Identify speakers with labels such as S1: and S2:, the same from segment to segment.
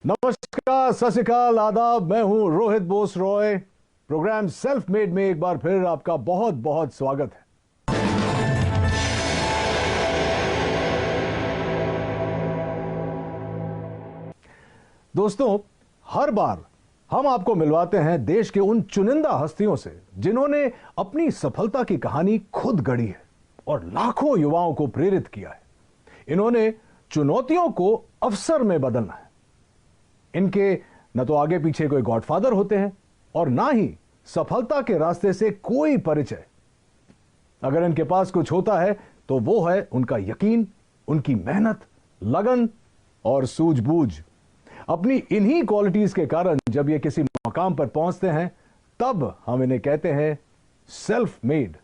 S1: नमस्कार, सत श्री अकाल, आदाब। मैं हूं Rohit Bose Roy. Program self made में एक बार फिर आपका बहुत बहुत स्वागत है। दोस्तों, हर बार हम आपको मिलवाते हैं देश के उन चुनिंदा हस्तियों से जिन्होंने अपनी सफलता की कहानी खुद गढ़ी है और लाखों युवाओं को प्रेरित किया है। इन्होंने चुनौतियों को अवसर में बदलना है। इनके न तो आगे पीछे कोई गॉडफादर होते हैं और ना ही सफलता के रास्ते से कोई परिचय। अगर इनके पास कुछ होता है तो वो है उनका यकीन, उनकी मेहनत, लगन और सूझबूझ। अपनी इन्हीं क्वालिटीज के कारण जब ये किसी मकाम पर पहुंचते हैं तब हम इन्हें कहते हैं सेल्फ मेड।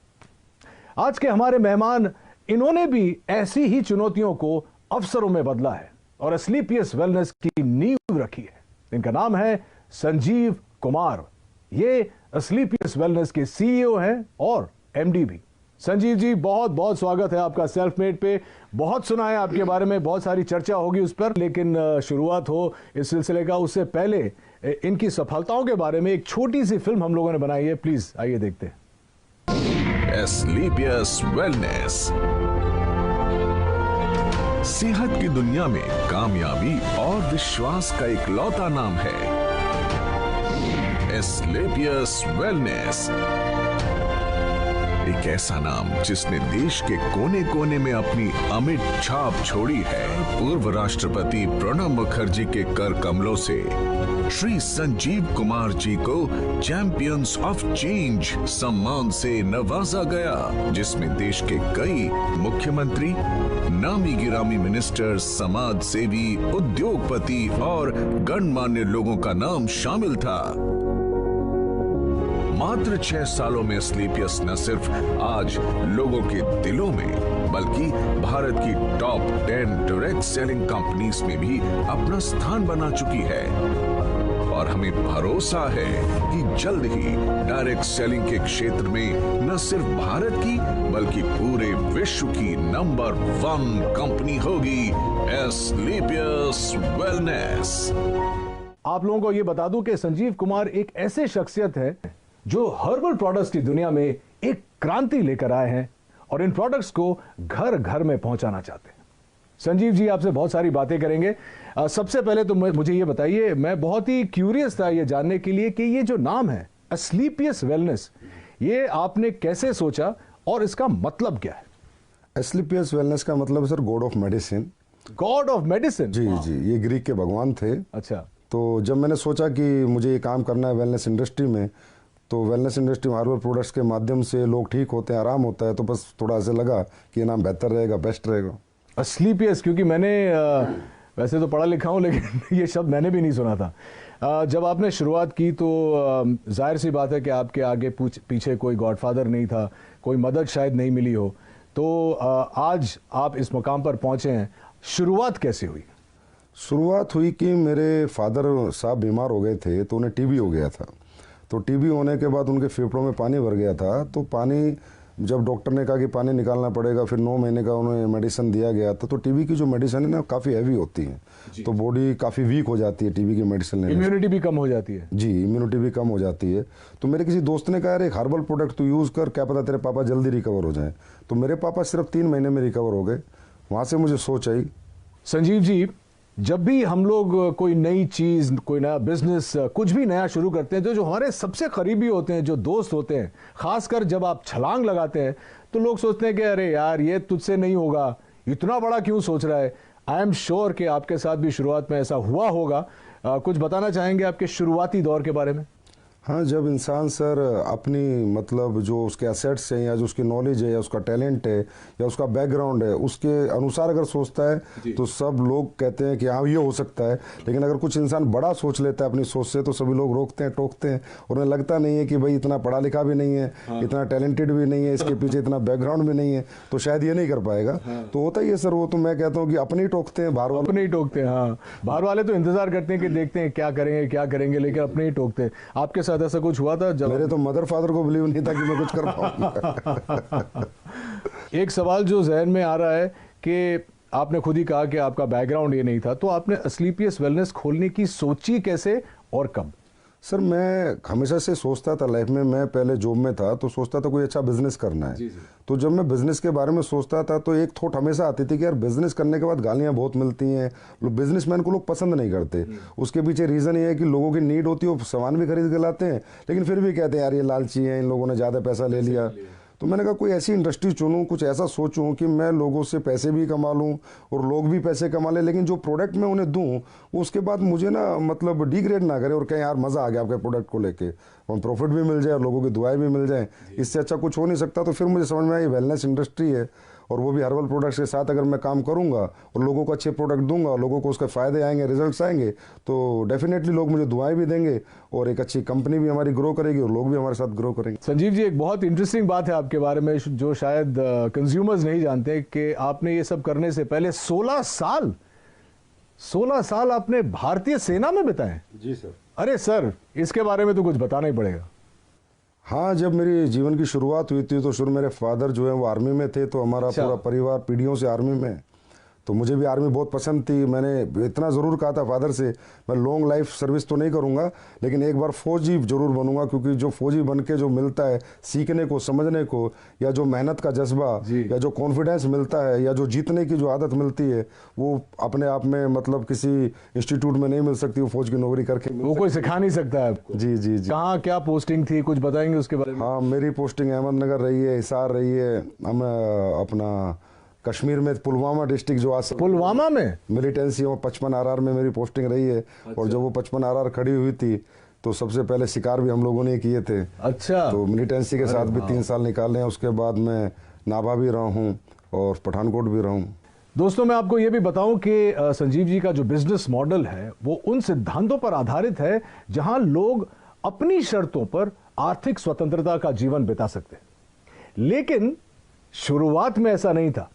S1: आज के हमारे मेहमान, इन्होंने भी ऐसी ही चुनौतियों को अवसरों में बदला है और एस्क्लेपियस वेलनेस की नींव रखी है। इनका नाम है संजीव कुमार। ये एस्क्लेपियस वेलनेस के सीईओ हैं और एमडी भी। संजीव जी, बहुत बहुत स्वागत है आपका सेल्फ मेड पे। बहुत सुना है आपके बारे में, बहुत सारी चर्चा होगी उस पर, लेकिन शुरुआत हो इस सिलसिले का उससे पहले इनकी सफलताओं के बारे में एक छोटी सी फिल्म हम लोगों ने बनाई है। प्लीज आइए देखते हैं।
S2: एस्क्लेपियस वेलनेस सेहत की दुनिया में कामयाबी और विश्वास का इकलौता नाम है। एस्क्लेपियस वेलनेस, एक ऐसा नाम जिसने देश के कोने कोने में अपनी अमिट छाप छोड़ी है। पूर्व राष्ट्रपति प्रणब मुखर्जी के कर कमलों से श्री संजीव कुमार जी को चैंपियंस ऑफ चेंज सम्मान से नवाजा गया, जिसमें देश के कई मुख्यमंत्री, नामी गिरामी मिनिस्टर, समाज सेवी, उद्योगपति और गणमान्य लोगों का नाम शामिल था। मात्र 6 सालों में एस्क्लेपियस न सिर्फ आज लोगों के दिलों में बल्कि भारत की टॉप 10 डायरेक्ट सेलिंग कंपनीज में भी अपना स्थान बना चुकी है और हमें भरोसा है कि जल्द ही डायरेक्ट सेलिंग के क्षेत्र में न सिर्फ भारत की बल्कि पूरे विश्व की नंबर 1 कंपनी होगी एस्क्लेपियस वेलनेस।
S1: आप लोगों को यह बता दूं कि संजीव कुमार एक ऐसे शख्सियत है जो हर्बल प्रोडक्ट्स की दुनिया में एक क्रांति लेकर आए हैं और इन प्रोडक्ट्स को घर घर में पहुंचाना चाहते हैं। संजीव जी, आपसे बहुत सारी बातें करेंगे। सबसे पहले तो मुझे ये बताइए, मैं बहुत ही क्यूरियस था ये जानने के लिए कि ये जो नाम है एस्क्लेपियस वेलनेस, ये आपने कैसे सोचा और इसका मतलब क्या है?
S3: एस्क्लेपियस वेलनेस का मतलब है sir god of medicine.
S1: God of medicine?
S3: जी जी, ये ग्रीक के भगवान थे।
S1: अच्छा। तो
S3: जब मैंने सोचा कि मुझे ये काम करना है वेलनेस इंडस्ट्री में, तो वेलनेस इंडस्ट्री में हर्बल प्रोडक्ट्स के माध्यम से लोग ठीक होते हैं, आराम होता है, तो बस थोड़ा ऐसे लगा कि ये नाम बेहतर रहेगा, बेस्ट रहेगा
S1: एस्क्लेपियस। क्योंकि मैंने वैसे तो पढ़ा लिखा हूँ लेकिन ये शब्द मैंने भी नहीं सुना था। जब आपने शुरुआत की तो जाहिर सी बात है कि आपके आगे पीछे कोई गॉडफादर नहीं था, कोई मदद शायद नहीं मिली हो, तो आज आप इस मुकाम पर पहुंचे हैं। शुरुआत कैसे हुई?
S3: शुरुआत हुई कि मेरे फादर साहब बीमार हो गए थे, तो उन्हें टीबी हो गया था। तो टीबी होने के बाद उनके फेफड़ों में पानी भर गया था। तो पानी, जब डॉक्टर ने कहा कि पानी निकालना पड़ेगा, फिर 9 महीने का उन्हें मेडिसिन दिया गया था। तो टीबी की जो मेडिसिन है ना, काफ़ी हैवी होती है, तो बॉडी काफ़ी वीक हो जाती है टीबी की मेडिसिन लेने से।
S1: इम्यूनिटी भी कम हो जाती है? जी,
S3: इम्यूनिटी भी कम हो जाती है। तो मेरे किसी दोस्त ने कहा, यार एक हर्बल प्रोडक्ट तू यूज़ कर, क्या पता तेरे पापा जल्दी रिकवर हो जाए। तो मेरे पापा सिर्फ 3 महीने में रिकवर हो गए। वहाँ से मुझे सोच आई।
S1: संजीव जी, जब भी हम लोग कोई नई चीज, कोई नया बिजनेस, कुछ भी नया शुरू करते हैं, तो जो हमारे सबसे करीबी होते हैं, जो दोस्त होते हैं, खासकर जब आप छलांग लगाते हैं तो लोग सोचते हैं कि अरे यार ये तुझसे नहीं होगा, इतना बड़ा क्यों सोच रहा है। आई एम श्योर कि आपके साथ भी शुरुआत में ऐसा हुआ होगा। कुछ बताना चाहेंगे आपके शुरुआती दौर के बारे में?
S3: हाँ, जब इंसान सर अपनी मतलब जो उसके एसेट्स हैं या जो उसकी नॉलेज है या उसका टैलेंट है या उसका बैकग्राउंड है, उसके अनुसार अगर सोचता है तो सब लोग कहते हैं कि हाँ ये हो सकता है। लेकिन अगर कुछ इंसान बड़ा सोच लेता है अपनी सोच से, तो सभी लोग रोकते हैं, टोकते हैं, और उन्हें लगता नहीं है कि भाई इतना पढ़ा लिखा भी नहीं है, इतना टैलेंटेड भी नहीं है, इसके पीछे इतना बैकग्राउंड भी नहीं है, तो शायद ये नहीं कर पाएगा। तो होता ही है सर वो। तो मैं कहता हूँ कि अपने ही टोकते हैं, बाहर वाले
S1: अपने ही टोकते हैं। हाँ, बाहर वाले तो इंतजार करते हैं कि देखते हैं क्या करेंगे क्या करेंगे, लेकिन अपने ही टोकते हैं। आपके साथ ऐसा कुछ हुआ था?
S3: मेरे तो मदर फादर को बिलीव नहीं था कि मैं कुछ कर पाऊंगा।
S1: एक सवाल जो जहन में आ रहा है कि आपने खुद ही कहा कि आपका बैकग्राउंड ये नहीं था, तो आपने अस्क्लेपियस वेलनेस खोलने की सोची कैसे और कब?
S3: सर मैं हमेशा से सोचता था लाइफ में, मैं पहले जॉब में था तो सोचता था कोई अच्छा बिजनेस करना है। तो जब मैं बिजनेस के बारे में सोचता था तो एक थॉट हमेशा आती थी कि यार बिजनेस करने के बाद गालियां बहुत मिलती हैं, बिजनेसमैन को लोग पसंद नहीं करते। उसके पीछे रीज़न ये है कि लोगों की नीड होती है, वो सामान भी खरीद के लाते हैं लेकिन फिर भी कहते हैं यार ये लालची हैं, इन लोगों ने ज़्यादा पैसा ले लिया। तो मैंने कहा कोई ऐसी इंडस्ट्री चुनूं, कुछ ऐसा सोचूं कि मैं लोगों से पैसे भी कमा लूं और लोग भी पैसे कमा लें, लेकिन जो प्रोडक्ट मैं उन्हें दूं वो उसके बाद मुझे ना मतलब डिग्रेड ना करे और कहें यार मज़ा आ गया आपके प्रोडक्ट को लेके, और प्रॉफिट भी मिल जाए और लोगों की दुआएं भी मिल जाए, इससे अच्छा कुछ हो नहीं सकता। तो फिर मुझे समझ में आया ये वेलनेस इंडस्ट्री है और वो भी हर्बल प्रोडक्ट्स के साथ अगर मैं काम करूंगा और लोगों को अच्छे प्रोडक्ट दूंगा और लोगों को उसके फ़ायदे आएंगे, रिजल्ट्स आएंगे, तो डेफिनेटली लोग मुझे दुआएं भी देंगे और एक अच्छी कंपनी भी हमारी ग्रो करेगी और लोग भी हमारे साथ ग्रो करेंगे।
S1: संजीव जी, एक बहुत इंटरेस्टिंग बात है आपके बारे में जो शायद कंज्यूमर्स नहीं जानते कि आपने ये सब करने से पहले 16 साल आपने भारतीय सेना में बिताए।
S3: जी सर।
S1: अरे सर, इसके बारे में तो कुछ बताना ही पड़ेगा।
S3: हाँ, जब मेरी जीवन की शुरुआत हुई थी तो शुरू मेरे फादर जो है वो आर्मी में थे, तो हमारा पूरा परिवार पीढ़ियों से आर्मी में, तो मुझे भी आर्मी बहुत पसंद थी। मैंने इतना ज़रूर कहा था फादर से मैं लॉन्ग लाइफ सर्विस तो नहीं करूँगा लेकिन एक बार फौजी ज़रूर बनूंगा, क्योंकि जो फौजी बन के जो मिलता है सीखने को, समझने को, या जो मेहनत का जज्बा या जो कॉन्फिडेंस मिलता है या जो जीतने की जो आदत मिलती है वो अपने आप में मतलब किसी इंस्टीट्यूट में नहीं मिल सकती, वो फौज की नौकरी करके
S1: वो कोई सिखा नहीं सकता है आपको।
S3: जी जी जी।
S1: कहाँ क्या पोस्टिंग थी, कुछ बताएंगे उसके बारे में?
S3: हाँ, मेरी पोस्टिंग अहमदनगर रही है, हिसार रही है, हम अपना कश्मीर में पुलवामा डिस्ट्रिक्ट जो आज
S1: पुलवामा में
S3: मिलिटेंसी और 55 आरआर में मेरी पोस्टिंग रही है। और जब वो 55 आरआर खड़ी हुई थी तो सबसे पहले शिकार भी हम लोगों ने किए थे।
S1: अच्छा।
S3: तो मिलिटेंसी के साथ भी 3 साल निकाले हैं। उसके बाद मैं नाभा भी रहा हूँ और पठानकोट भी रहा हूँ।
S1: दोस्तों, मैं आपको यह भी बताऊं कि संजीव जी का जो बिजनेस मॉडल है वो उन सिद्धांतों पर आधारित है जहां लोग अपनी शर्तों पर आर्थिक स्वतंत्रता का जीवन बिता सकते हैं। लेकिन शुरुआत में ऐसा नहीं था।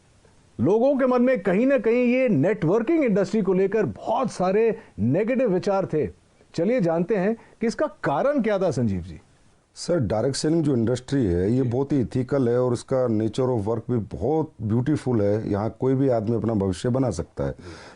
S1: लोगों के मन में कहीं ना कहीं ये नेटवर्किंग इंडस्ट्री को लेकर बहुत सारे नेगेटिव विचार थे। चलिए जानते हैं कि इसका कारण क्या था Sanjeev ji.
S3: Sir, direct selling जो इंडस्ट्री है ये बहुत ही इथिकल है और इसका नेचर ऑफ वर्क भी बहुत ब्यूटीफुल है। यहाँ कोई भी आदमी अपना भविष्य बना सकता है,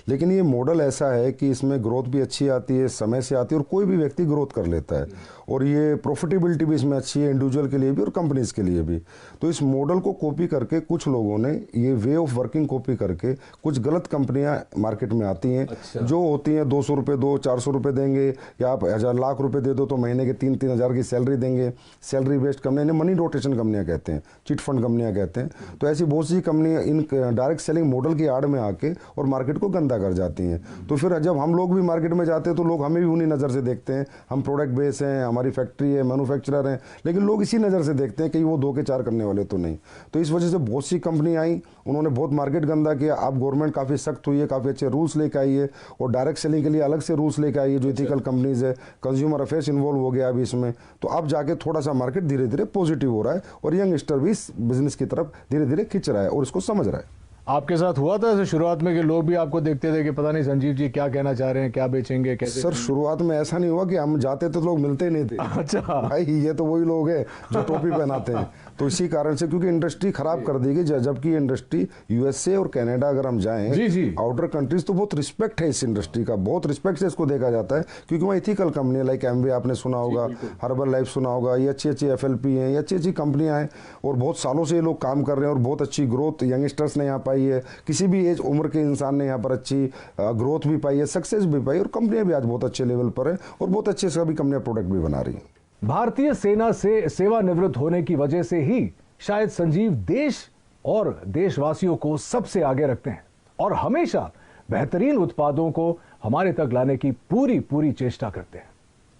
S3: लेकिन ये मॉडल ऐसा है कि इसमें ग्रोथ भी अच्छी आती है, समय से आती है और कोई भी व्यक्ति ग्रोथ कर लेता है और ये प्रॉफिटेबिलिटी भी इसमें अच्छी है, इंडिविजुअल के लिए भी और कंपनीज के लिए भी। तो इस मॉडल को कॉपी करके कुछ लोगों ने ये वे ऑफ वर्किंग कॉपी करके कुछ गलत कंपनियां मार्केट में आती हैं। अच्छा। जो होती हैं 200 रुपये दो, 400 रुपये देंगे या आप 1000 लाख रुपए दे दो तो महीने के 3-3 हज़ार की सैलरी देंगे। सैलरी बेस्ड कंपनी, इन्हें मनी रोटेशन कंपनियां कहते हैं, चिट फंड कंपनियां कहते हैं। तो ऐसी बहुत सी कंपनियां इन डायरेक्ट सेलिंग मॉडल की आड़ में आके और मार्केट को गंदा कर जाती हैं। तो फिर जब हम लोग भी मार्केट में जाते हैं तो लोग हमें भी उन्हीं नज़र से देखते हैं। हम प्रोडक्ट बेस हैं, हमारी फैक्ट्री है, मैन्युफैक्चरर हैं, लेकिन लोग इसी नज़र से देखते हैं कि वो 2 के 4 करने वाले तो नहीं। तो इस वजह से बहुत सी कंपनी आई, उन्होंने बहुत मार्केट गंदा किया। अब गवर्नमेंट काफ़ी सख्त हुई है, काफ़ी अच्छे रूल्स लेकर आई है और डायरेक्ट सेलिंग के लिए अलग से रूल्स लेकर आई है जो इथिकल कंपनीज है। कंज्यूमर अफेयर्स इन्वॉल्व हो गया अभी इसमें। तो अब जाके थोड़ा सा मार्केट धीरे धीरे पॉजिटिव हो रहा है और यंगस्टर भी इस बिजनेस की तरफ धीरे धीरे खिंच रहा है और इसको समझ रहा है।
S1: आपके साथ हुआ था ऐसे शुरुआत में कि लोग भी आपको देखते थे कि पता नहीं संजीव जी क्या कहना चाह रहे हैं, क्या बेचेंगे, कैसे?
S3: सर, शुरुआत में ऐसा नहीं हुआ कि हम जाते तो लोग मिलते ही नहीं थे।
S1: अच्छा
S3: भाई, ये तो वही लोग हैं जो टोपी पहनाते हैं। तो इसी कारण से, क्योंकि इंडस्ट्री खराब कर दी गई, जबकि इंडस्ट्री यूएसए और कनाडा अगर हम जाएं,
S1: जी जी,
S3: आउटर कंट्रीज, तो बहुत रिस्पेक्ट है इस इंडस्ट्री का, बहुत रिस्पेक्ट से इसको देखा जाता है क्योंकि वहाँ इथिकल कंपनी लाइक एमवे आपने सुना होगा, हर्बल लाइफ सुना होगा, ये अच्छी अच्छी एफएलपी हैं, ये अच्छी अच्छी कंपनियां हैं और बहुत सालों से ये लोग काम कर रहे हैं और बहुत अच्छी ग्रोथ यंगस्टर्स ने यहाँ पाई है। किसी भी एज उम्र के इंसान ने यहाँ पर अच्छी ग्रोथ भी पाई है, सक्सेस भी पाई और कंपनियां भी आज बहुत अच्छे लेवल पर है और बहुत अच्छे सभी कंपनियां प्रोडक्ट भी बना रही हैं।
S1: भारतीय सेना से सेवानिवृत्त होने की वजह से ही शायद संजीव देश और देशवासियों को सबसे आगे रखते हैं और हमेशा बेहतरीन उत्पादों को हमारे तक लाने की पूरी पूरी चेष्टा करते हैं।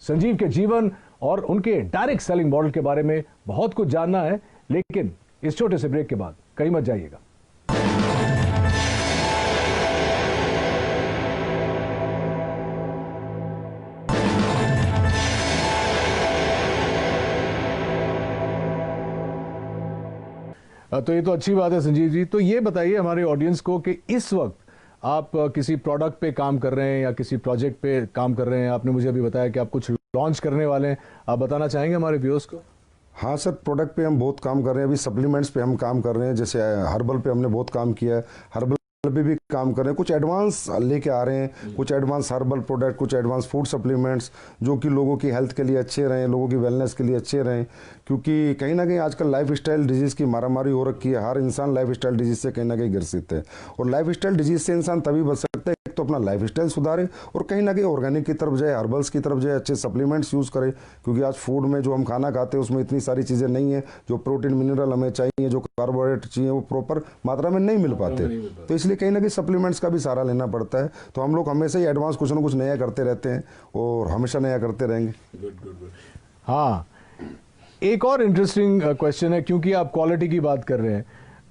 S1: संजीव के जीवन और उनके डायरेक्ट सेलिंग मॉडल के बारे में बहुत कुछ जानना है, लेकिन इस छोटे से ब्रेक के बाद कहीं मत जाइएगा। तो ये तो अच्छी बात है संजीव जी। तो ये बताइए हमारे ऑडियंस को कि इस वक्त आप किसी प्रोडक्ट पे काम कर रहे हैं या किसी प्रोजेक्ट पे काम कर रहे हैं। आपने मुझे अभी बताया कि आप कुछ लॉन्च करने वाले हैं, आप बताना चाहेंगे हमारे व्यूअर्स को?
S3: हाँ सर, प्रोडक्ट पे हम बहुत काम कर रहे हैं। अभी सप्लीमेंट्स पे हम काम कर रहे हैं, जैसे हर्बल पे हमने बहुत काम किया है। हर्बल पे भी काम कर रहे हैं, कुछ एडवांस लेके आ रहे हैं, कुछ एडवांस हर्बल प्रोडक्ट, कुछ एडवांस फूड सप्लीमेंट्स जो कि लोगों की हेल्थ के लिए अच्छे रहें, लोगों की वेलनेस के लिए अच्छे रहें। क्योंकि कहीं ना कहीं आजकल लाइफ स्टाइल डिजीज़ की मारामारी हो रखी है, हर इंसान लाइफ स्टाइल डिजीज़ से कहीं ना कहीं ग्रसित है। और लाइफ स्टाइल डिजीज़ से इंसान तभी बच सकता है एक तो अपना लाइफ स्टाइल सुधारे और कहीं ना कहीं ऑर्गेनिक की तरफ जाए, हर्बल्स की तरफ जाए, अच्छे सप्लीमेंट्स यूज़ करे। क्योंकि आज फूड में जो हम खाना खाते हैं उसमें इतनी सारी चीज़ें नहीं है, जो प्रोटीन मिनरल हमें चाहिए, जो कार्बोहाइड्रेट चाहिए, वो प्रॉपर मात्रा में नहीं मिल पाते। तो इसलिए कहीं ना कहीं सप्लीमेंट्स का भी सहारा लेना पड़ता है। तो हम लोग हमेशा ही एडवांस कुछ ना कुछ नया करते रहते हैं और हमेशा नया करते रहेंगे।
S1: हाँ, एक और इंटरेस्टिंग क्वेश्चन है, क्योंकि आप क्वालिटी की बात कर रहे हैं।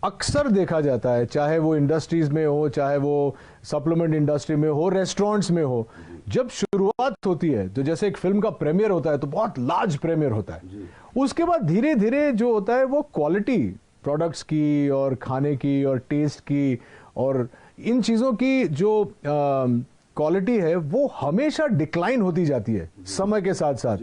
S1: अक्सर देखा जाता है, चाहे वो इंडस्ट्रीज में हो, चाहे वो सप्लीमेंट इंडस्ट्री में हो, रेस्टोरेंट्स में हो, जब शुरुआत होती है तो जैसे एक फिल्म का प्रीमियर होता है तो बहुत लार्ज प्रीमियर होता है, उसके बाद धीरे धीरे जो होता है वो क्वालिटी प्रोडक्ट्स की और खाने की और टेस्ट की और इन चीज़ों की जो क्वालिटी है वो हमेशा डिक्लाइन होती जाती है समय के साथ साथ।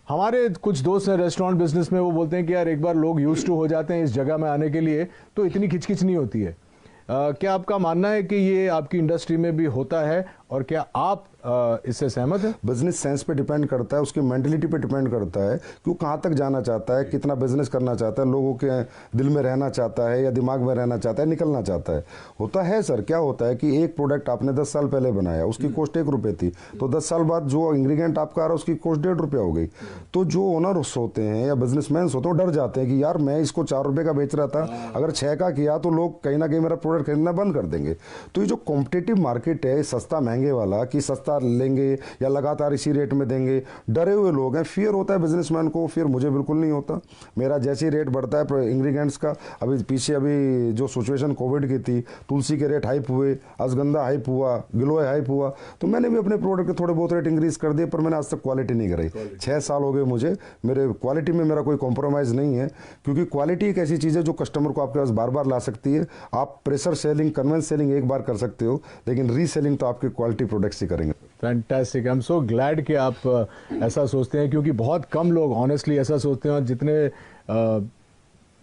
S1: हमारे कुछ दोस्त हैं रेस्टोरेंट बिजनेस में, वो बोलते हैं कि यार एक बार लोग यूज्ड टू हो जाते हैं इस जगह में आने के लिए तो इतनी खिचखिच नहीं होती है। क्या आपका मानना है कि ये आपकी इंडस्ट्री में भी होता है और क्या आप इससे सहमत हैं?
S3: बिजनेस सेंस पे डिपेंड करता है, उसकी मेंटलिटी पे डिपेंड करता है कि वो कहाँ तक जाना चाहता है, कितना बिजनेस करना चाहता है, लोगों के दिल में रहना चाहता है या दिमाग में रहना चाहता है, निकलना चाहता है। होता है सर, क्या होता है कि एक प्रोडक्ट आपने 10 साल पहले बनाया, उसकी कॉस्ट 1 रुपये थी, तो 10 साल बाद जो इंग्रीडियंट आपका आ रहा है उसकी कॉस्ट 1.5 रुपया हो गई। तो जो ओनर्स होते हैं या बिजनेसमैन होते हैं वो डर जाते हैं कि यार मैं इसको 4 रुपये का बेच रहा था, अगर 6 का किया तो लोग कहीं ना कहीं मेरा प्रोडक्ट खरीदना बंद कर देंगे। तो ये जो कॉम्पिटिटिव मार्केट है सस्ता महंगे वाला, कि सस्ता लेंगे या लगातार इसी रेट में देंगे, डरे हुए लोग हैं। फियर होता है बिजनेसमैन को, फिर मुझे बिल्कुल नहीं होता। मेरा जैसे ही रेट बढ़ता है इंग्रेडिएंट्स का, अभी जो सिचुएशन कोविड की थी, तुलसी के रेट हाइप हुए, अश्वगंधा हाइप हुआ, गिलोय हाइप हुआ, तो मैंने भी अपने प्रोडक्ट के थोड़े बहुत रेट इंक्रीज कर दिए, पर मैंने आज तक क्वालिटी नहीं कराई। 6 साल हो गए मुझे, मेरे क्वालिटी में मेरा कोई कॉम्प्रोमाइज़ नहीं है। क्योंकि क्वालिटी एक ऐसी चीज़ है जो कस्टमर को आपके पास बार बार ला सकती है। आप प्रेशर सेलिंग, कन्वेंस सेलिंग एक बार कर सकते हो, लेकिन रीसेलिंग तो आपके क्वालिटी प्रोडक्ट्स ही करेंगे।
S1: Fantastic, I am so glad कि आप ऐसा सोचते हैं, क्योंकि बहुत कम लोग ऑनेस्टली ऐसा सोचते हैं। जितने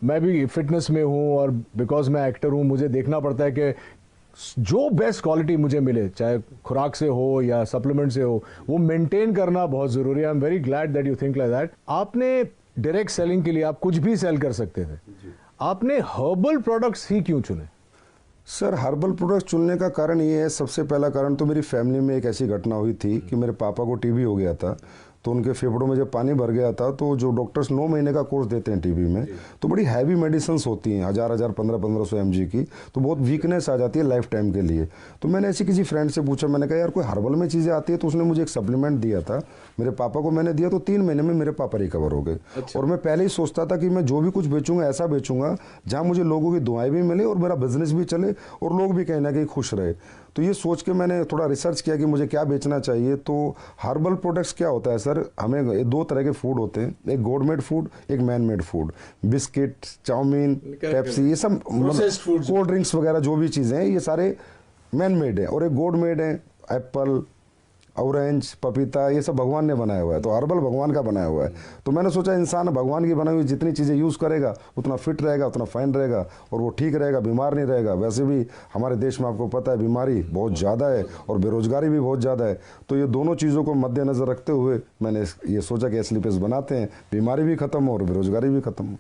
S1: मैं भी फिटनेस में हूँ और बिकॉज मैं एक्टर हूँ, मुझे देखना पड़ता है कि जो बेस्ट क्वालिटी मुझे मिले, चाहे खुराक से हो या सप्लीमेंट से हो, वो मेंटेन करना बहुत ज़रूरी है। I am very glad that you think like that. आपने डायरेक्ट सेलिंग के लिए आप कुछ भी सेल कर सकते थे, आपने हर्बल प्रोडक्ट्स ही क्यों चुने?
S3: सर, हर्बल प्रोडक्ट्स चुनने का कारण ये है, सबसे पहला कारण तो मेरी फैमिली में एक ऐसी घटना हुई थी कि मेरे पापा को टीबी हो गया था। तो उनके फेफड़ों में जब पानी भर गया था, तो जो डॉक्टर्स 9 महीने का कोर्स देते हैं टीबी में, तो बड़ी हैवी मेडिसिन होती हैं, 1000 1500 mg की, तो बहुत वीकनेस आ जाती है लाइफ टाइम के लिए। तो मैंने ऐसी किसी फ्रेंड से पूछा, मैंने कहा यार कोई हर्बल में चीज़ें आती है, तो उसने मुझे एक सप्लीमेंट दिया था, मेरे पापा को मैंने दिया, तो 3 महीने में मेरे पापा रिकवर हो गए। और मैं पहले ही सोचता था कि मैं जो भी कुछ बेचूंगा ऐसा बेचूंगा जहाँ मुझे लोगों की दुआएं भी मिले और मेरा बिजनेस भी चले और लोग भी कहीं ना कहीं खुश रहे। तो ये सोच के मैंने थोड़ा रिसर्च किया कि मुझे क्या बेचना चाहिए। तो हर्बल प्रोडक्ट्स क्या होता है सर, हमें 2 तरह के फूड होते हैं, एक गॉड मेड फूड, एक man made food. Biscuit, chowmein, Pepsi, ये सब कोल्ड ड्रिंक्स वगैरह जो भी चीज़ें हैं, ये सारे मैन मेड है। और एक गॉड मेड है, एप्पल, ऑरेंज, पपीता, ये सब भगवान ने बनाया हुआ है। तो हर्बल भगवान का बनाया हुआ है। तो मैंने सोचा इंसान भगवान की बनाई हुई जितनी चीज़ें यूज़ करेगा उतना फिट रहेगा, उतना फाइन रहेगा और वो ठीक रहेगा, बीमार नहीं रहेगा। वैसे भी हमारे देश में आपको पता है बीमारी बहुत ज़्यादा है और बेरोजगारी भी बहुत ज़्यादा है। तो ये दोनों चीज़ों को मद्देनज़र रखते हुए मैंने ये सोचा कि एस्लीपियस बनाते हैं, बीमारी भी खत्म हो और बेरोजगारी भी खत्म हो।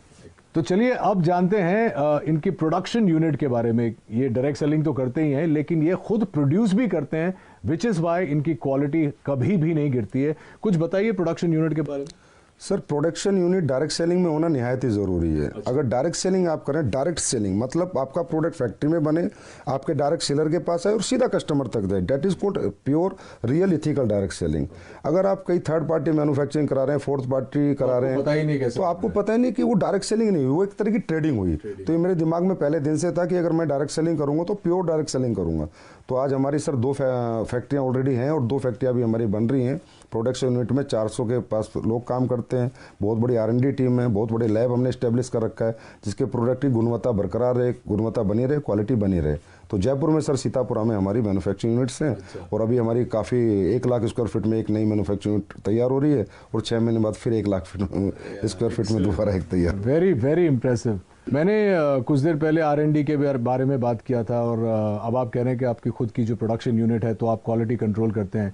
S1: तो चलिए अब जानते हैं इनकी प्रोडक्शन यूनिट के बारे में। ये डायरेक्ट सेलिंग तो करते ही हैं, लेकिन ये खुद प्रोड्यूस भी करते हैं, विच इज़ वाई इनकी क्वालिटी कभी भी नहीं गिरती है। कुछ बताइए प्रोडक्शन यूनिट के बारे में।
S3: Sir, production unit direct selling में होना निहायत ही ज़रूरी है। अगर डायरेक्ट सेलिंग आप करें, डायरेक्ट सेलिंग मतलब आपका प्रोडक्ट फैक्ट्री में बने, आपके डायरेक्ट सेलर के पास आए और सीधा कस्टमर तक जाए, that is called pure real ethical direct selling. अगर आप कई थर्ड पार्टी मैन्युफैक्चरिंग करा रहे हैं, फोर्थ पार्टी करा रहे हैं, तो आपको पता ही नहीं कि वो डायरेक्ट सेलिंग नहीं हुई, वो एक तरह की ट्रेडिंग हुई। तो ये मेरे दिमाग में पहले दिन से था कि अगर मैं डायरेक्ट सेलिंग करूँगा तो प्योर डायरेक्ट सेलिंग करूँगा। तो आज हमारी सर 2 फैक्ट्रियाँ ऑलरेडी हैं और 2 फैक्ट्रियाँ भी हमारी बन रही हैं। प्रोडक्शन यूनिट में 400 के पास लोग काम करते हैं, बहुत बड़ी R&D टीम है, बहुत बड़े लैब हमने इस्टेब्लिश कर रखा है जिसके प्रोडक्ट की गुणवत्ता बरकरार रहे, गुणवत्ता बनी रहे, क्वालिटी बनी रहे। तो जयपुर में सर सीतापुरा में हमारी मैन्युफैक्चरिंग यूनिट्स हैं। और अभी हमारी काफ़ी 1 लाख स्क्वायर फीट में एक नई मैन्युफैक्चरिंग यूनिट तैयार हो रही है और 6 महीने बाद फिर 1 लाख स्क्वायर फीट में दोबारा एक तैयार।
S1: Very very impressive. मैंने कुछ देर पहले R&D के बारे में बात किया था और अब आप कह रहे हैं कि आपकी खुद की जो प्रोडक्शन यूनिट है तो आप क्वालिटी कंट्रोल करते हैं,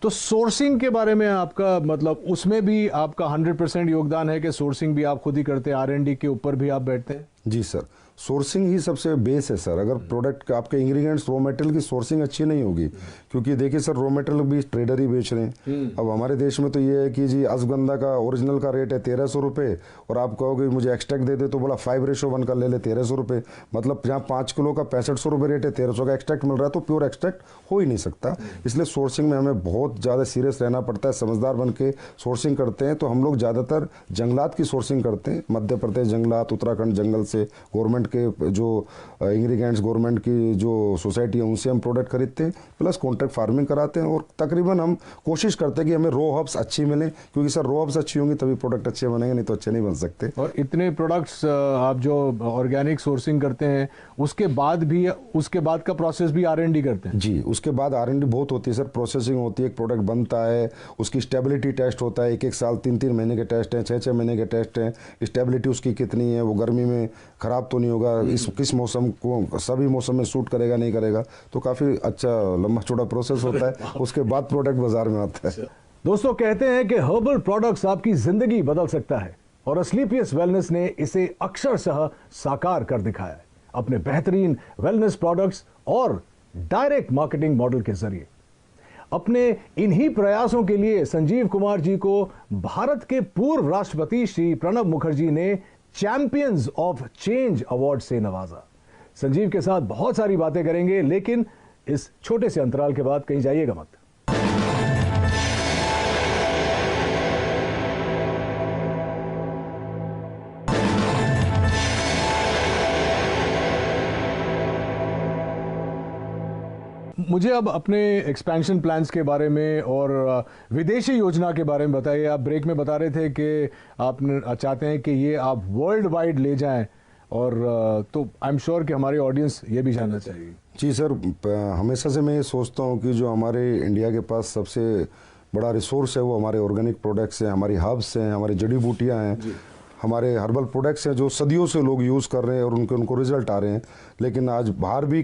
S1: तो सोर्सिंग के बारे में आपका मतलब उसमें भी आपका 100% योगदान है कि सोर्सिंग भी आप खुद ही करते हैं, R&D के ऊपर भी आप बैठते हैं?
S3: जी सर, सोर्सिंग ही सबसे बेस है सर। अगर प्रोडक्ट आपके इंग्रेडिएंट्स रॉ मटेरियल की सोर्सिंग अच्छी नहीं होगी, क्योंकि देखिए सर रॉ मटेरियल भी ट्रेडर ही बेच रहे हैं। अब हमारे देश में तो ये है कि जी अश्वगंधा का ओरिजिनल का रेट है 1300 रुपये और आप कहोगे मुझे एक्सट्रैक्ट दे दे तो बोला 5:1 का ले ले 1300 रुपये, मतलब जहाँ 5 किलो का 6500 रुपये रेट है 1300 का एक्सट्रैक्ट मिल रहा है, तो प्योर एक्सट्रैक्ट हो ही नहीं सकता। इसलिए सोर्सिंग में हमें बहुत ज़्यादा सीरियस रहना पड़ता है, समझदार बन के सोर्सिंग करते हैं। तो हम लोग ज़्यादातर जंगलात की सोर्सिंग करते हैं, मध्य प्रदेश जंगलात, उत्तराखंड जंगल से, गवर्नमेंट के जो इंग्रेडिएंट्स गवर्नमेंट की जो सोसाइटी है उनसे हम प्रोडक्ट खरीदते हैं, प्लस कॉन्ट्रैक्ट फार्मिंग कराते हैं। और तकरीबन हम कोशिश करते हैं कि हमें रॉ हर्ब्स अच्छी मिलें, क्योंकि सर रॉ हर्ब्स अच्छी होंगी तभी प्रोडक्ट अच्छे बनेंगे, नहीं तो अच्छे नहीं बन सकते।
S1: और इतने प्रोडक्ट्स आप जो ऑर्गेनिक सोर्सिंग करते हैं उसके बाद का प्रोसेस भी R&D करते हैं?
S3: जी, उसके बाद R&D बहुत होती है सर, प्रोसेसिंग होती है, एक प्रोडक्ट बनता है, उसकी स्टेबिलिटी टेस्ट होता है, 1-1 साल 3-3 महीने के टेस्ट हैं, 6-6 महीने के टेस्ट हैं, स्टेबिलिटी उसकी कितनी है, वो गर्मी में ख़राब तो नहीं होगा, किस मौसम को सभी मौसम में सूट करेगा नहीं करेगा, तो काफ़ी अच्छा लंबा चौड़ा प्रोसेस होता है। उसके बाद प्रोडक्ट बाजार में आता है।
S1: दोस्तों, कहते हैं कि हर्बल प्रोडक्ट्स आपकी जिंदगी बदल सकता है और एस्क्लेपियस वेलनेस ने इसे अक्षरशः साकार कर दिखाया है अपने बेहतरीन वेलनेस प्रोडक्ट्स और डायरेक्ट मार्केटिंग मॉडल के जरिए। अपने इन्हीं प्रयासों के लिए संजीव कुमार जी को भारत के पूर्व राष्ट्रपति श्री प्रणब मुखर्जी ने चैंपियंस ऑफ चेंज अवार्ड से नवाजा। संजीव के साथ बहुत सारी बातें करेंगे, लेकिन इस छोटे से अंतराल के बाद कहीं जाइएगा मत। मुझे अब अपने एक्सपेंशन प्लान्स के बारे में और विदेशी योजना के बारे में बताइए। आप ब्रेक में बता रहे थे कि आप चाहते हैं कि ये आप वर्ल्ड वाइड ले जाएं, और तो आई एम श्योर कि हमारी ऑडियंस ये भी जानना चाहिए।
S3: जी सर, हमेशा से मैं ये सोचता हूँ कि जो हमारे इंडिया के पास सबसे बड़ा रिसोर्स है वो हमारे ऑर्गेनिक प्रोडक्ट्स हैं, हमारी हर्ब्स हैं, हमारी जड़ी बूटियाँ हैं, हमारे हर्बल प्रोडक्ट्स हैं जो सदियों से लोग यूज़ कर रहे हैं और उनको रिजल्ट आ रहे हैं। लेकिन आज बाहरी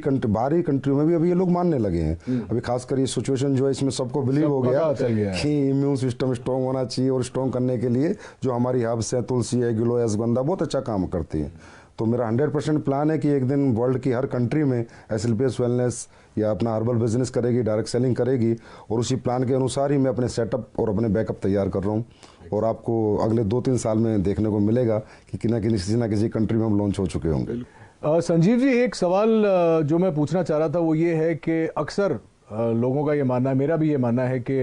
S3: कंट्री में भी अभी ये लोग मानने लगे हैं। अभी खासकर ये सिचुएशन जो है इसमें सबको बिलीव हो गया कि इम्यून सिस्टम स्ट्रॉन्ग होना चाहिए, और स्ट्रॉन्ग करने के लिए जो हमारी हर्ब्स हैं, तुलसी है, गिलोय है, अश्वगंधा बहुत अच्छा काम करती है। तो मेरा 100% प्लान है कि एक दिन वर्ल्ड की हर कंट्री में एस्क्लेपियस वेलनेस या अपना हर्बल बिजनेस करेगी, डायरेक्ट सेलिंग करेगी, और उसी प्लान के अनुसार ही मैं अपने सेटअप और अपने बैकअप तैयार कर रहा हूँ। और आपको अगले 2-3 साल में देखने को मिलेगा कि किसी ना किसी कंट्री में हम लॉन्च हो चुके होंगे।
S1: संजीव जी, एक सवाल जो मैं पूछना चाह रहा था वो ये है कि अक्सर लोगों का ये मानना है, मेरा भी ये मानना है कि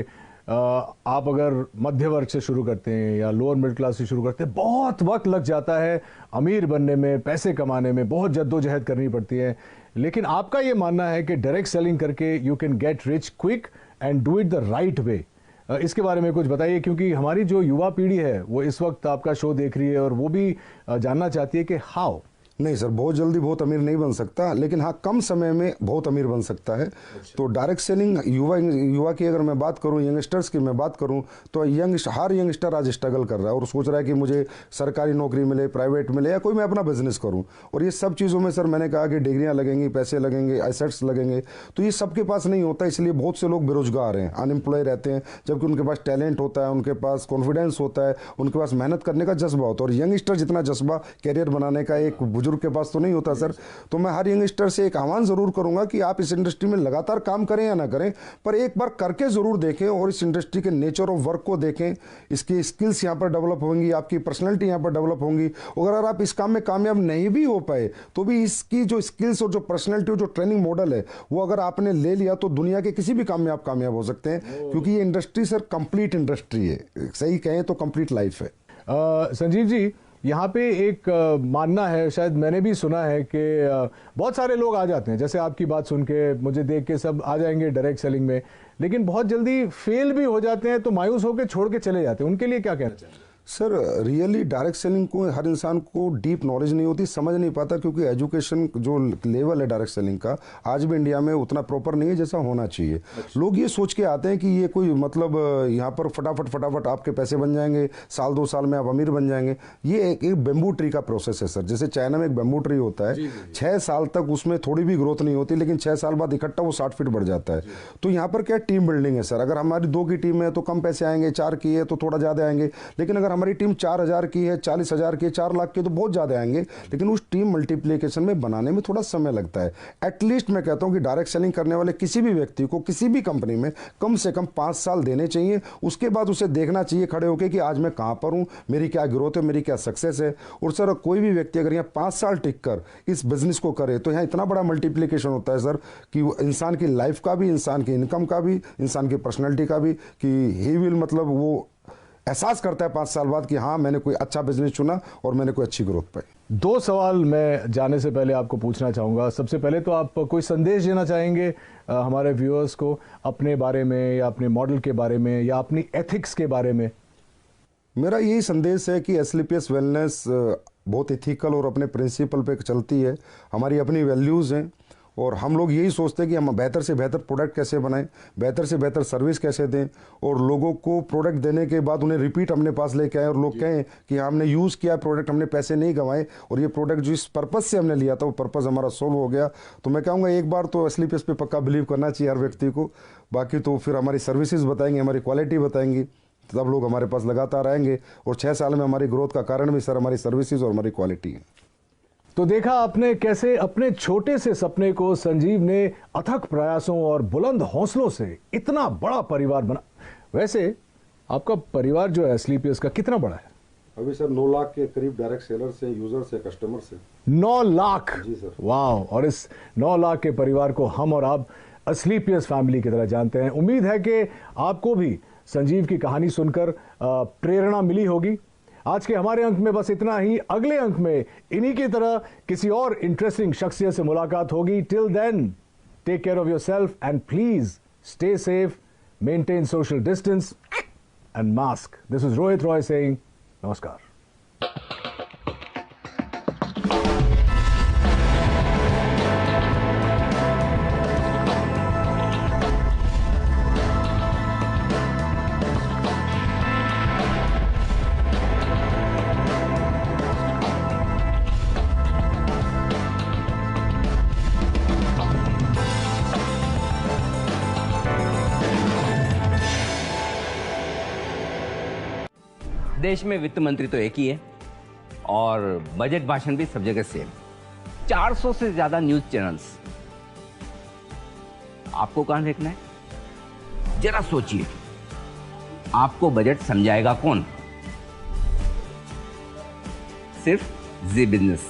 S1: आप अगर मध्य वर्ग से शुरू करते हैं या लोअर मिडिल क्लास से शुरू करते हैं, बहुत वक्त लग जाता है अमीर बनने में, पैसे कमाने में, बहुत जद्दोजहद करनी पड़ती है। लेकिन आपका ये मानना है कि डायरेक्ट सेलिंग करके you can get rich quick and do it the right way. इसके बारे में कुछ बताइए, क्योंकि हमारी जो युवा पीढ़ी है वो इस वक्त आपका शो देख रही है और वो भी जानना चाहती है कि हाउ।
S3: नहीं सर, बहुत जल्दी बहुत अमीर नहीं बन सकता, लेकिन हाँ कम समय में बहुत अमीर बन सकता है। तो डायरेक्ट सेलिंग युवा की अगर मैं बात करूँ, यंगस्टर्स की मैं बात करूँ, तो हर यंगस्टर आज स्ट्रगल कर रहा है और सोच रहा है कि मुझे सरकारी नौकरी मिले, प्राइवेट मिले, या कोई मैं अपना बिजनेस करूँ। और ये सब चीज़ों में सर मैंने कहा कि डिग्रियाँ लगेंगी, पैसे लगेंगे, एसेट्स लगेंगे, तो ये सबके पास नहीं होता। इसलिए बहुत से लोग बेरोजगार हैं, अनएम्प्लॉय रहते हैं, जबकि उनके पास टैलेंट होता है, उनके पास कॉन्फिडेंस होता है, उनके पास मेहनत करने का जज्बा होता है। और यंगस्टर जितना जज्बा कैरियर बनाने का एक बुजुर्ग के पास तो नहीं होता सर। तो मैं हर यंगस्टर से एक आह्वान जरूर करूंगा कि आप इस इंडस्ट्री में लगातार काम करें या ना करें, पर एक बार करके जरूर देखें और इस इंडस्ट्री के नेचर ऑफ वर्क को देखें। इसकी स्किल्स यहाँ पर डेवलप होंगी, आपकी पर्सनैलिटी यहाँ पर डेवलप होंगी। और अगर आप इस काम में कामयाब नहीं भी हो पाए तो भी इसकी जो स्किल्स और जो पर्सनैलिटी और जो ट्रेनिंग मॉडल है वो अगर आपने ले लिया तो दुनिया के किसी भी काम में आप कामयाब हो सकते हैं, क्योंकि ये इंडस्ट्री सर कंप्लीट इंडस्ट्री है, सही कहें तो कंप्लीट लाइफ है।
S1: संजीव जी, यहाँ पे एक मानना है, शायद मैंने भी सुना है कि बहुत सारे लोग आ जाते हैं, जैसे आपकी बात सुन के मुझे देख के सब आ जाएंगे डायरेक्ट सेलिंग में, लेकिन बहुत जल्दी फेल भी हो जाते हैं तो मायूस होकर छोड़ के चले जाते हैं। उनके लिए क्या कहना चाहिए?
S3: सर रियली डायरेक्ट सेलिंग को हर इंसान को डीप नॉलेज नहीं होती, समझ नहीं पाता, क्योंकि एजुकेशन जो लेवल है डायरेक्ट सेलिंग का आज भी इंडिया में उतना प्रॉपर नहीं है जैसा होना चाहिए। लोग ये सोच के आते हैं कि ये कोई मतलब यहाँ पर फटाफट आपके पैसे बन जाएंगे, साल 2 साल में आप अमीर बन जाएंगे। ये एक बेम्बू ट्री का प्रोसेस है सर। जैसे चाइना में एक बेम्बू ट्री होता है, 6 साल तक उसमें थोड़ी भी ग्रोथ नहीं होती, लेकिन 6 साल बाद इकट्ठा वो 60 फीट बढ़ जाता है। तो यहाँ पर क्या टीम बिल्डिंग है सर। अगर हमारी 2 की टीम है तो कम पैसे आएंगे, 4 की है तो थोड़ा ज़्यादा आएंगे, लेकिन अगर हमारी टीम 4000 की है, 40,000 की है, 4 लाख की, तो बहुत ज़्यादा आएंगे। लेकिन उस टीम मल्टीप्लिकेशन में बनाने में थोड़ा समय लगता है। एटलीस्ट मैं कहता हूँ कि डायरेक्ट सेलिंग करने वाले किसी भी व्यक्ति को किसी भी कंपनी में कम से कम 5 साल देने चाहिए। उसके बाद उसे देखना चाहिए खड़े होकर कि आज मैं कहाँ पर हूँ, मेरी क्या ग्रोथ है, मेरी क्या सक्सेस है। और सर कोई भी व्यक्ति अगर यहाँ 5 साल टिक कर इस बिजनेस को करे तो यहाँ इतना बड़ा मल्टीप्लिकेशन होता है सर कि इंसान की लाइफ का भी, इंसान की इनकम का भी, इंसान की पर्सनैलिटी का भी, कि ही विल मतलब वो एहसास करता है 5 साल बाद कि हाँ मैंने कोई अच्छा बिजनेस चुना और मैंने कोई अच्छी ग्रोथ पाई।
S1: 2 सवाल मैं जाने से पहले आपको पूछना चाहूँगा। सबसे पहले तो आप कोई संदेश देना चाहेंगे हमारे व्यूअर्स को अपने बारे में, या अपने मॉडल के बारे में, या अपनी एथिक्स के बारे में?
S3: मेरा यही संदेश है कि एसलीपीएस वेलनेस बहुत एथिकल और अपने प्रिंसिपल पे चलती है। हमारी अपनी वैल्यूज़ हैं और हम लोग यही सोचते हैं कि हम बेहतर से बेहतर प्रोडक्ट कैसे बनाएं, बेहतर से बेहतर सर्विस कैसे दें, और लोगों को प्रोडक्ट देने के बाद उन्हें रिपीट अपने पास लेके आए और लोग कहें कि हमने यूज़ किया प्रोडक्ट, हमने पैसे नहीं गंवाए, और ये प्रोडक्ट जिस पर्पज़ से हमने लिया था वो पर्पज़ हमारा सोल्व हो गया। तो मैं कहूँगा एक बार तो एसलीपीएस पे पक्का बिलीव करना चाहिए हर व्यक्ति को। बाकी तो फिर हमारी सर्विसेज बताएंगे, हमारी क्वालिटी बताएंगी, तब लोग हमारे पास लगातार आएंगे। और 6 साल में हमारी ग्रोथ का कारण भी सर हमारी सर्विसेज और हमारी क्वालिटी है।
S1: तो देखा आपने कैसे अपने छोटे से सपने को संजीव ने अथक प्रयासों और बुलंद हौसलों से इतना बड़ा परिवार बना। वैसे आपका परिवार जो है एसलीपीएस का कितना बड़ा है?
S3: अभी सर 9 लाख के करीब डायरेक्ट सेलर से, यूजर से, कस्टमर से।
S1: 9 लाख?
S3: जी सर।
S1: वाह। और इस 9 लाख के परिवार को हम और आप एसलीपीएस फैमिली की तरह जानते हैं। उम्मीद है कि आपको भी संजीव की कहानी सुनकर प्रेरणा मिली होगी। आज के हमारे अंक में बस इतना ही। अगले अंक में इन्हीं की तरह किसी और इंटरेस्टिंग शख्सियत से मुलाकात होगी। Till then take care of yourself and please stay safe, maintain social distance and mask. This is Rohit Roy saying नमस्कार।
S4: देश में वित्त मंत्री तो एक ही है और बजट भाषण भी सब जगह सेम। 400 से ज्यादा न्यूज चैनल्स। आपको कहां देखना है? जरा सोचिए, आपको बजट समझाएगा कौन? सिर्फ जी बिजनेस।